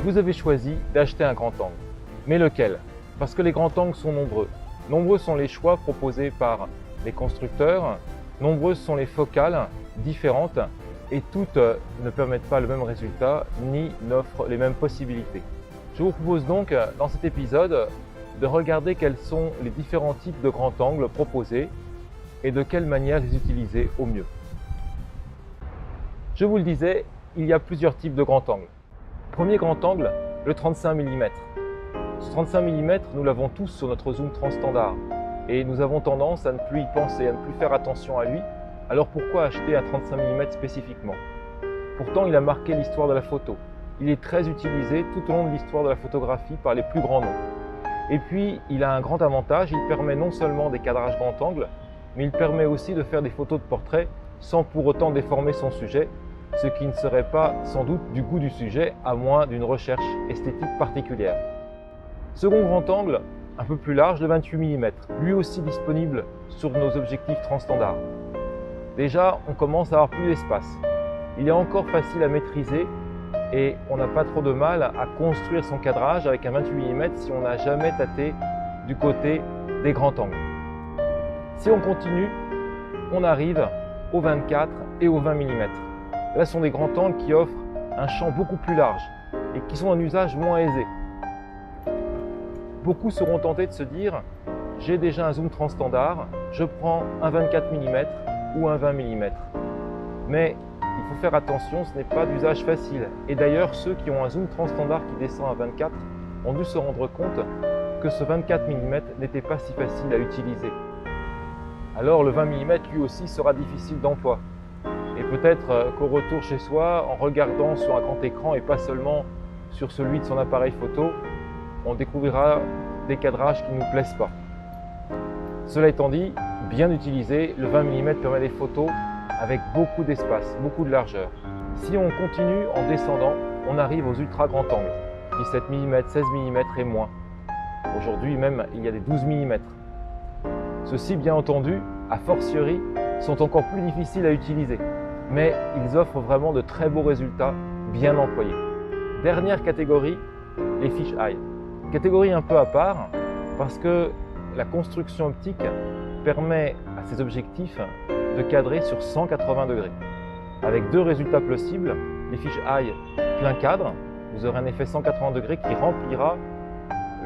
Vous avez choisi d'acheter un grand angle. Mais lequel? Parce que les grands angles sont nombreux. Nombreux sont les choix proposés par les constructeurs, nombreuses sont les focales différentes et toutes ne permettent pas le même résultat ni n'offrent les mêmes possibilités. Je vous propose donc dans cet épisode de regarder quels sont les différents types de grands angles proposés et de quelle manière les utiliser au mieux. Je vous le disais, il y a plusieurs types de grands angles. Premier grand angle, le 35 mm. Ce 35 mm, nous l'avons tous sur notre zoom transstandard et nous avons tendance à ne plus y penser, à ne plus faire attention à lui. Alors pourquoi acheter un 35 mm spécifiquement? Pourtant, il a marqué l'histoire de la photo. Il est très utilisé tout au long de l'histoire de la photographie par les plus grands noms. Et puis, il a un grand avantage, il permet non seulement des cadrages grand angle, mais il permet aussi de faire des photos de portrait sans pour autant déformer son sujet, ce qui ne serait pas sans doute du goût du sujet, à moins d'une recherche esthétique particulière. Second grand angle, un peu plus large, de 28 mm, lui aussi disponible sur nos objectifs transstandards. Déjà, on commence à avoir plus d'espace. Il est encore facile à maîtriser et on n'a pas trop de mal à construire son cadrage avec un 28 mm si on n'a jamais tâté du côté des grands angles. Si on continue, on arrive au 24 et au 20 mm. Là, ce sont des grands angles qui offrent un champ beaucoup plus large et qui sont un usage moins aisé. Beaucoup seront tentés de se dire « j'ai déjà un zoom transstandard, je prends un 24 mm ou un 20 mm ». Mais il faut faire attention, ce n'est pas d'usage facile. Et d'ailleurs, ceux qui ont un zoom transstandard qui descend à 24 ont dû se rendre compte que ce 24 mm n'était pas si facile à utiliser. Alors le 20 mm lui aussi sera difficile d'emploi. Et peut-être qu'au retour chez soi, en regardant sur un grand écran et pas seulement sur celui de son appareil photo, on découvrira des cadrages qui ne nous plaisent pas. Cela étant dit, bien utilisé, le 20 mm permet des photos avec beaucoup d'espace, beaucoup de largeur. Si on continue en descendant, on arrive aux ultra grands angles, 17 mm, 16 mm et moins. Aujourd'hui même, il y a des 12 mm. Ceux-ci, bien entendu, a fortiori, sont encore plus difficiles à utiliser, mais ils offrent vraiment de très beaux résultats bien employés. Dernière catégorie, les fisheye. Catégorie un peu à part, parce que la construction optique permet à ces objectifs de cadrer sur 180 degrés. Avec deux résultats possibles, les fisheye plein cadre, vous aurez un effet 180 degrés qui remplira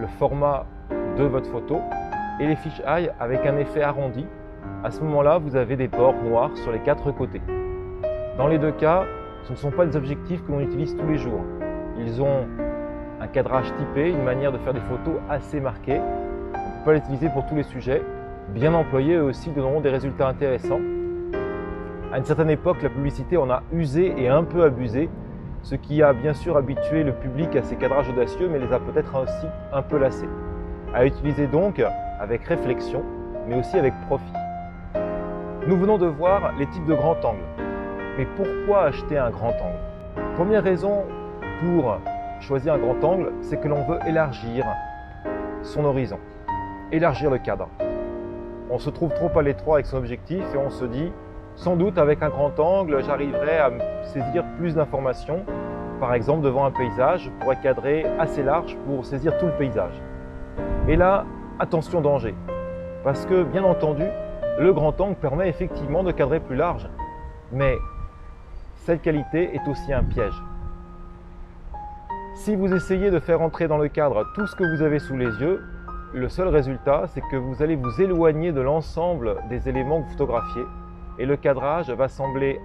le format de votre photo, et les fisheye avec un effet arrondi. À ce moment-là, vous avez des bords noirs sur les quatre côtés. Dans les deux cas, ce ne sont pas des objectifs que l'on utilise tous les jours. Ils ont un cadrage typé, une manière de faire des photos assez marquée. On ne peut pas les utiliser pour tous les sujets. Bien employés, eux aussi donneront des résultats intéressants. À une certaine époque, la publicité en a usé et un peu abusé, ce qui a bien sûr habitué le public à ces cadrages audacieux, mais les a peut-être aussi un peu lassés. À utiliser donc avec réflexion, mais aussi avec profit. Nous venons de voir les types de grands angles. Mais pourquoi acheter un grand angle? Première raison pour choisir un grand angle, c'est que l'on veut élargir son horizon, élargir le cadre. On se trouve trop à l'étroit avec son objectif et on se dit, sans doute avec un grand angle, j'arriverai à saisir plus d'informations. Par exemple, devant un paysage, je pourrais cadrer assez large pour saisir tout le paysage. Et là, attention danger, parce que bien entendu, le grand angle permet effectivement de cadrer plus large, mais cette qualité est aussi un piège. Si vous essayez de faire entrer dans le cadre tout ce que vous avez sous les yeux, le seul résultat, c'est que vous allez vous éloigner de l'ensemble des éléments que vous photographiez et le cadrage va sembler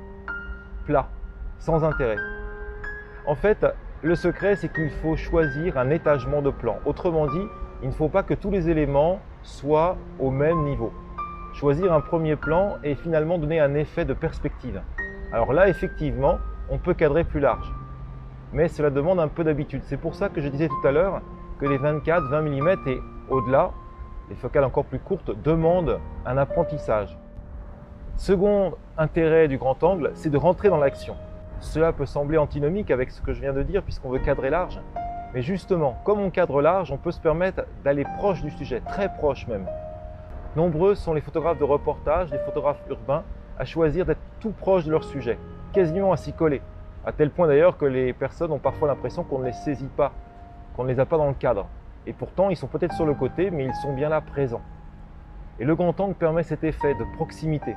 plat, sans intérêt. En fait, le secret, c'est qu'il faut choisir un étagement de plan. Autrement dit, il ne faut pas que tous les éléments soient au même niveau. Choisir un premier plan et finalement donner un effet de perspective. Alors là, effectivement, on peut cadrer plus large. Mais cela demande un peu d'habitude. C'est pour ça que je disais tout à l'heure que les 24, 20 mm et au-delà, les focales encore plus courtes, demandent un apprentissage. Second intérêt du grand angle, c'est de rentrer dans l'action. Cela peut sembler antinomique avec ce que je viens de dire puisqu'on veut cadrer large. Mais justement, comme on cadre large, on peut se permettre d'aller proche du sujet, très proche même. Nombreux sont les photographes de reportage, les photographes urbains, à choisir d'être tout proche de leur sujet, quasiment à s'y coller, À tel point d'ailleurs que les personnes ont parfois l'impression qu'on ne les saisit pas, qu'on ne les a pas dans le cadre. Et pourtant, ils sont peut-être sur le côté, mais ils sont bien là présents. Et le grand angle permet cet effet de proximité.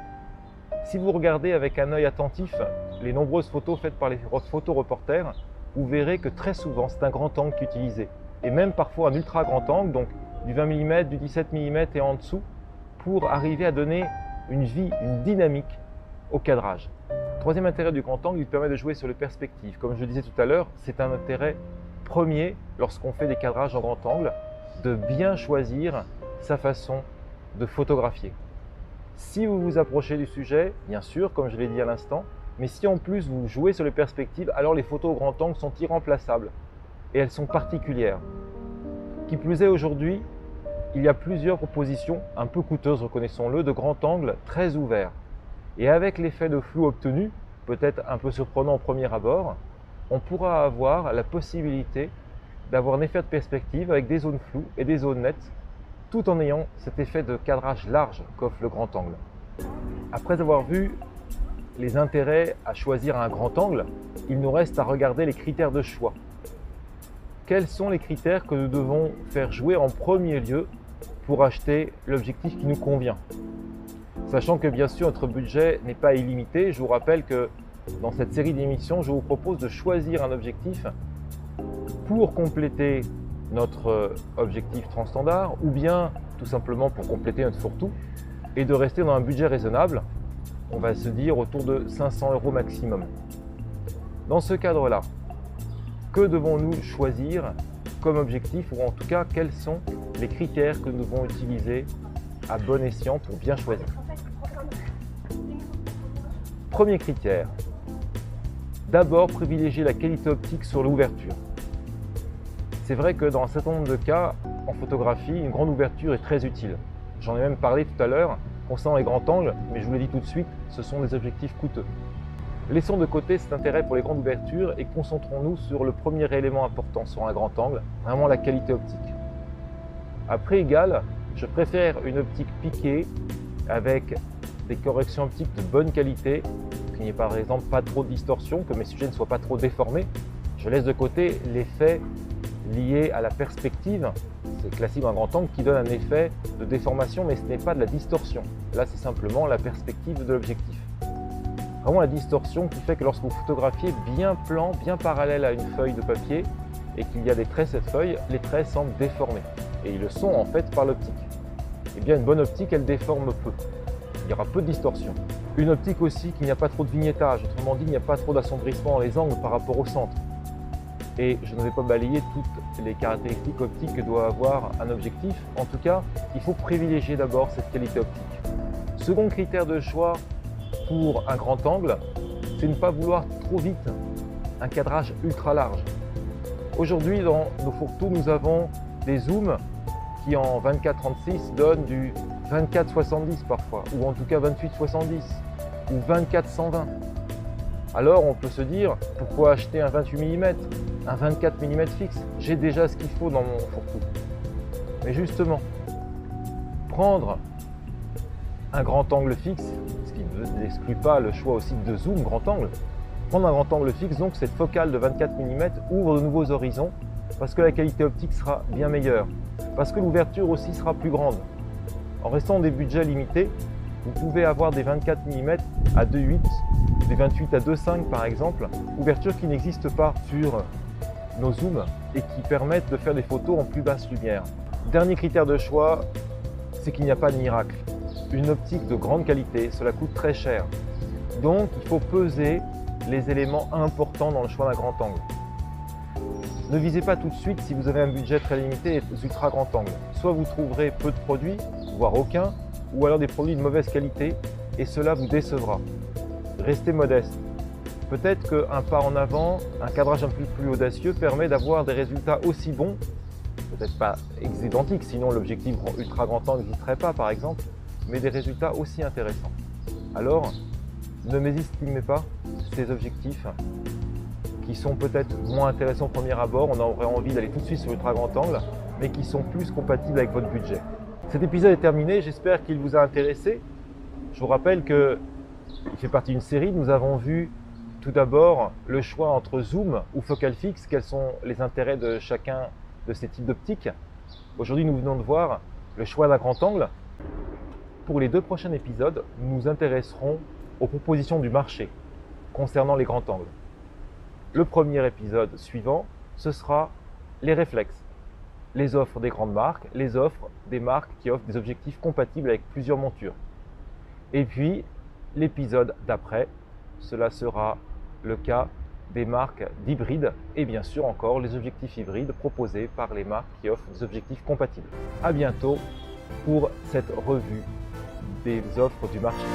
Si vous regardez avec un œil attentif les nombreuses photos faites par les photoreporters, vous verrez que très souvent, c'est un grand angle qui est utilisé. Et même parfois un ultra grand angle, donc du 20 mm, du 17 mm et en dessous, pour arriver à donner une vie, une dynamique au cadrage. Troisième intérêt du grand angle, il permet de jouer sur les perspectives. Comme je le disais tout à l'heure, c'est un intérêt premier lorsqu'on fait des cadrages en grand angle, de bien choisir sa façon de photographier. Si vous vous approchez du sujet, bien sûr, comme je l'ai dit à l'instant, mais si en plus vous jouez sur les perspectives, alors les photos au grand angle sont irremplaçables et elles sont particulières. Qui plus est, aujourd'hui, il y a plusieurs propositions, un peu coûteuses, reconnaissons-le, de grand angle très ouverts. Et avec l'effet de flou obtenu, peut-être un peu surprenant au premier abord, on pourra avoir la possibilité d'avoir un effet de perspective avec des zones floues et des zones nettes, tout en ayant cet effet de cadrage large qu'offre le grand angle. Après avoir vu les intérêts à choisir un grand angle, il nous reste à regarder les critères de choix. Quels sont les critères que nous devons faire jouer en premier lieu pour acheter l'objectif qui nous convient? Sachant que bien sûr notre budget n'est pas illimité, je vous rappelle que dans cette série d'émissions, je vous propose de choisir un objectif pour compléter notre objectif transstandard ou bien tout simplement pour compléter notre fourre-tout et de rester dans un budget raisonnable, on va se dire autour de 500 € maximum. Dans ce cadre-là, que devons-nous choisir comme objectif ou en tout cas quels sont les critères que nous devons utiliser à bon escient pour bien choisir? Premier critère, d'abord privilégier la qualité optique sur l'ouverture. C'est vrai que dans un certain nombre de cas, en photographie, une grande ouverture est très utile. J'en ai même parlé tout à l'heure concernant les grands angles, mais je vous l'ai dit tout de suite, ce sont des objectifs coûteux. Laissons de côté cet intérêt pour les grandes ouvertures et concentrons-nous sur le premier élément important sur un grand angle, vraiment la qualité optique. À prix égal, je préfère une optique piquée avec des corrections optiques de bonne qualité, qu'il n'y ait par exemple pas trop de distorsion, que mes sujets ne soient pas trop déformés. Je laisse de côté l'effet lié à la perspective, c'est classique d'un grand angle qui donne un effet de déformation, mais ce n'est pas de la distorsion. Là, c'est simplement la perspective de l'objectif. Vraiment la distorsion qui fait que lorsque vous photographiez bien plan, bien parallèle à une feuille de papier et qu'il y a des traits sur cette feuille, les traits semblent déformés. Et ils le sont en fait par l'optique. Eh bien, une bonne optique, elle déforme peu. Il y aura peu de distorsion. Une optique aussi qu'il n'y a pas trop de vignettage, autrement dit, il n'y a pas trop d'assombrissement dans les angles par rapport au centre. Et je ne vais pas balayer toutes les caractéristiques optiques que doit avoir un objectif. En tout cas, il faut privilégier d'abord cette qualité optique. Second critère de choix pour un grand angle, c'est ne pas vouloir trop vite un cadrage ultra large. Aujourd'hui, dans nos fourre-tout, nous avons des zooms qui en 24-36 donnent du 24-70 parfois, ou en tout cas 28-70, ou 24-120. Alors on peut se dire, pourquoi acheter un 28 mm, un 24 mm fixe? J'ai déjà ce qu'il faut dans mon fourre-tout. Mais justement, prendre un grand angle fixe, ce qui n'exclut pas le choix aussi de zoom grand angle, prendre un grand angle fixe, donc cette focale de 24 mm ouvre de nouveaux horizons, parce que la qualité optique sera bien meilleure, parce que l'ouverture aussi sera plus grande. En restant dans des budgets limités, vous pouvez avoir des 24 mm à 2,8, des 28 à 2,5 par exemple, ouverture qui n'existe pas sur nos zooms et qui permettent de faire des photos en plus basse lumière. Dernier critère de choix, c'est qu'il n'y a pas de miracle. Une optique de grande qualité, cela coûte très cher. Donc il faut peser les éléments importants dans le choix d'un grand angle. Ne visez pas tout de suite si vous avez un budget très limité et ultra grand angle. Soit vous trouverez peu de produits, voire aucun, ou alors des produits de mauvaise qualité et cela vous décevra. Restez modeste. Peut-être qu'un pas en avant, un cadrage un peu plus audacieux permet d'avoir des résultats aussi bons, peut-être pas identiques, sinon l'objectif ultra grand angle n'existerait pas par exemple, mais des résultats aussi intéressants. Alors, ne mésestimez pas ces objectifs qui sont peut-être moins intéressants au premier abord, on aurait envie d'aller tout de suite sur l'ultra grand angle, mais qui sont plus compatibles avec votre budget. Cet épisode est terminé, j'espère qu'il vous a intéressé. Je vous rappelle qu'il fait partie d'une série, nous avons vu Tout d'abord, le choix entre zoom ou focale fixe, quels sont les intérêts de chacun de ces types d'optiques. Aujourd'hui, nous venons de voir le choix d'un grand angle. Pour les 2 prochains épisodes, nous nous intéresserons aux propositions du marché concernant les grands angles. Le premier épisode suivant, ce sera les réflexes, les offres des grandes marques, les offres des marques qui offrent des objectifs compatibles avec plusieurs montures. Et puis, l'épisode d'après, cela sera le cas des marques d'hybrides et bien sûr encore les objectifs hybrides proposés par les marques qui offrent des objectifs compatibles. À bientôt pour cette revue des offres du marché.